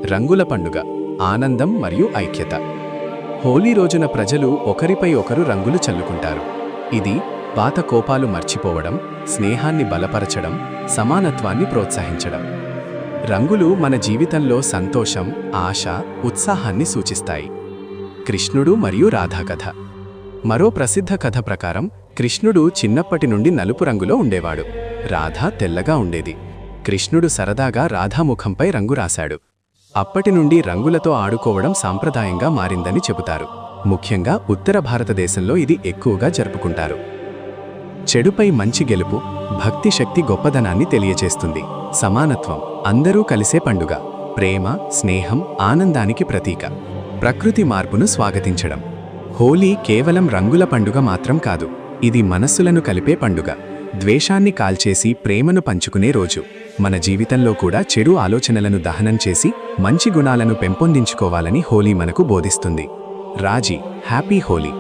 రంగుల పండుగ, ఆనందం మరియు ఐక్యత. హోలీ రోజున ప్రజలు ఒకరిపై ఒకరు రంగులు చల్లుకుంటారు. ఇది పాత కోపాలు మర్చిపోవడం, స్నేహాన్ని బలపరచడం, సమానత్వాన్ని ప్రోత్సహించడం. రంగులు మన జీవితంలో సంతోషం, ఆశ, ఉత్సాహాన్ని సూచిస్తాయి. కృష్ణుడు మరియు రాధా కథ. మరో ప్రసిద్ధ కథ ప్రకారం కృష్ణుడు చిన్నప్పటి నుండి నలుపు రంగులో ఉండేవాడు. రాధ తెల్లగా ఉండేది. కృష్ణుడు సరదాగా రాధా ముఖంపై రంగు రాశాడు. అప్పటి నుండి రంగులతో ఆడుకోవడం సాంప్రదాయంగా మారిందని చెబుతారు. ముఖ్యంగా ఉత్తర భారతదేశంలో ఇది ఎక్కువగా జరుపుకుంటారు. చెడుపై మంచి గెలుపు, భక్తి శక్తి గొప్పదనాన్ని తెలియచేస్తుంది. సమానత్వం, అందరూ కలిసే పండుగ, ప్రేమ, స్నేహం, ఆనందానికి ప్రతీక. ప్రకృతి మార్పును స్వాగతించడం. హోలీ కేవలం రంగుల పండుగ మాత్రం కాదు, ఇది మనస్సులను కలిపే పండుగ. ద్వేషాన్ని కాల్చేసి ప్రేమను పంచుకునే రోజు. మన జీవితంలో కూడా చెడు ఆలోచనలను దహనం చేసి మంచి గుణాలను పెంపొందించుకోవాలని హోలీ మనకు బోధిస్తుంది. రాజీ, హ్యాపీ హోలీ.